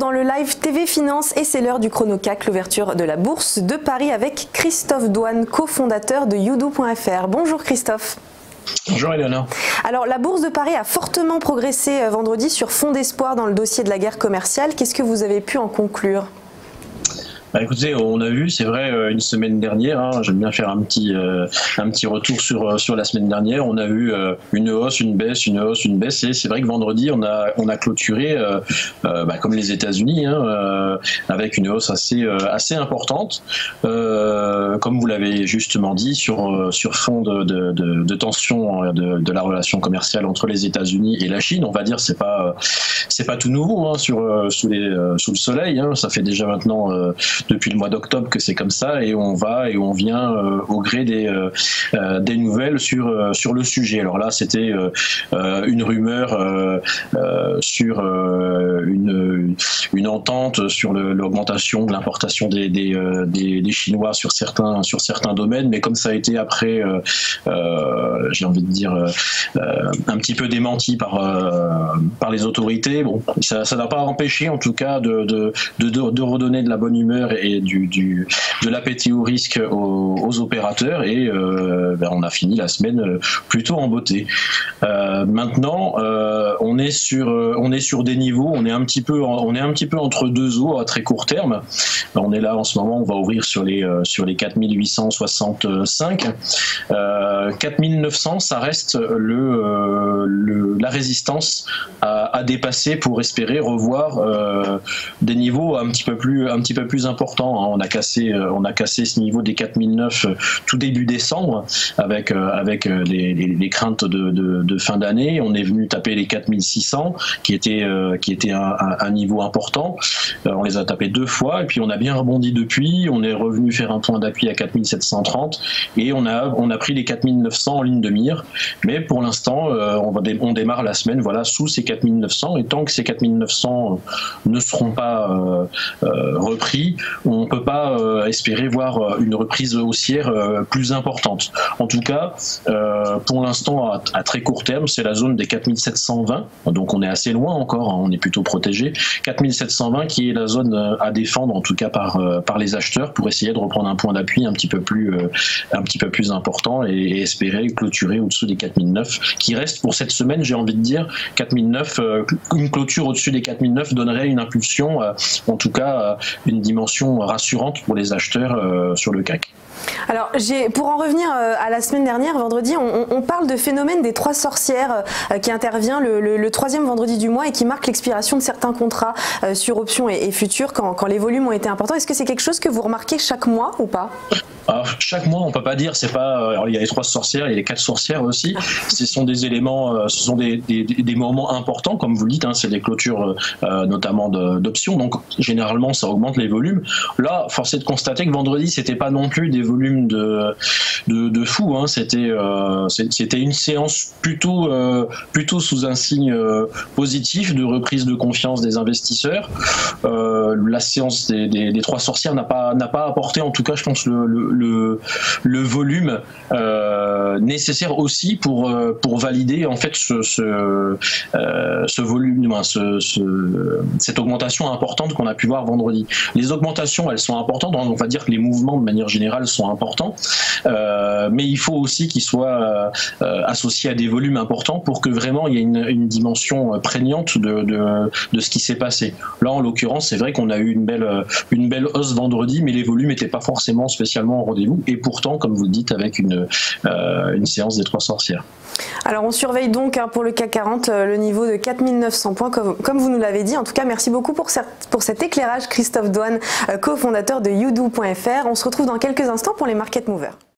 dans le live TV Finance et c'est l'heure du chrono-CAC, l'ouverture de la bourse de Paris avec Christophe Douane, cofondateur de YouDo.fr. Bonjour Christophe. Bonjour Eleonore. Alors la bourse de Paris a fortement progressé vendredi sur fond d'espoir dans le dossier de la guerre commerciale. Qu'est-ce que vous avez pu en conclure ? Écoutez, on a vu, c'est vrai, une semaine dernière, j'aime bien faire un petit retour sur la semaine dernière, on a vu une hausse, une baisse, une hausse, une baisse, et c'est vrai que vendredi, on a clôturé, comme les États-Unis, avec une hausse assez importante, comme vous l'avez justement dit, sur fond de tension de la relation commerciale entre les États-Unis et la Chine. On va dire, c'est pas tout nouveau sous le soleil, ça fait déjà maintenant depuis le mois d'octobre que c'est comme ça, et on va et on vient au gré des nouvelles sur le sujet. Alors là, c'était une rumeur sur une entente sur l'augmentation de l'importation des Chinois sur certains domaines, mais comme ça a été après, j'ai envie de dire, un petit peu démenti par les autorités, bon, ça n'a pas empêché en tout cas de redonner de la bonne humeur et de l'appétit au risque aux opérateurs, et on a fini la semaine plutôt en beauté. Maintenant, on est sur des niveaux, on est un petit peu entre deux eaux à très court terme. On est là en ce moment, on va ouvrir sur les 4865. 4900, ça reste la résistance à dépasser pour espérer revoir des niveaux un petit peu plus importants. On a cassé ce niveau des 4009 tout début décembre avec les craintes de fin d'année. On est venu taper les 4600 qui était un niveau important. On les a tapés deux fois et puis on a bien rebondi depuis. On est revenu faire un point d'appui à 4730 et on a pris les 4900 en ligne de mire. Mais pour l'instant, on démarre la semaine sous ces 4900, et tant que ces 4900 ne seront pas repris, on ne peut pas espérer voir une reprise haussière plus importante. En tout cas, pour l'instant, à très court terme, c'est la zone des 4720, donc on est assez loin encore, on est plutôt protégé. 4720 qui est la zone à défendre, en tout cas par les acheteurs, pour essayer de reprendre un point d'appui un petit peu plus important et espérer clôturer au-dessous des 4009, qui reste pour cette semaine, j'ai envie de dire, 4009, une clôture au-dessus des 4009 donnerait une impulsion, en tout cas une dimension rassurante pour les acheteurs sur le CAC. Alors, pour en revenir à la semaine dernière, vendredi, on parle de phénomène des trois sorcières qui intervient le troisième vendredi du mois et qui marque l'expiration de certains contrats sur options et futurs quand les volumes ont été importants. Est-ce que c'est quelque chose que vous remarquez chaque mois ou pas ? Alors, chaque mois, on peut pas dire, c'est pas. Alors, il y a les trois sorcières, il y a les quatre sorcières aussi. Ce sont des éléments, ce sont des moments importants, comme vous le dites, c'est des clôtures notamment d'options. Donc, généralement, ça augmente les volumes. Là, force est de constater que vendredi, c'était pas non plus des volumes de fou. C'était une séance plutôt sous un signe positif de reprise de confiance des investisseurs. La séance des trois sorcières n'a pas apporté, en tout cas, je pense, le volume nécessaire aussi pour valider en fait ce volume, cette augmentation importante qu'on a pu voir vendredi. Les augmentations, elles sont importantes, on va dire que les mouvements de manière générale sont importants, mais il faut aussi qu'ils soient associés à des volumes importants pour que vraiment il y ait une dimension prégnante de ce qui s'est passé. Là, en l'occurrence, c'est vrai qu'on a eu une belle hausse vendredi, mais les volumes n'étaient pas forcément spécialement au rendez-vous, et pourtant, comme vous le dites, avec une séance des trois sorcières. Alors on surveille donc pour le CAC 40 le niveau de 4900 points comme vous nous l'avez dit. En tout cas, merci beaucoup pour cet éclairage, Christophe Douane, cofondateur de YouDo.fr. On se retrouve dans quelques instants pour les Market Movers.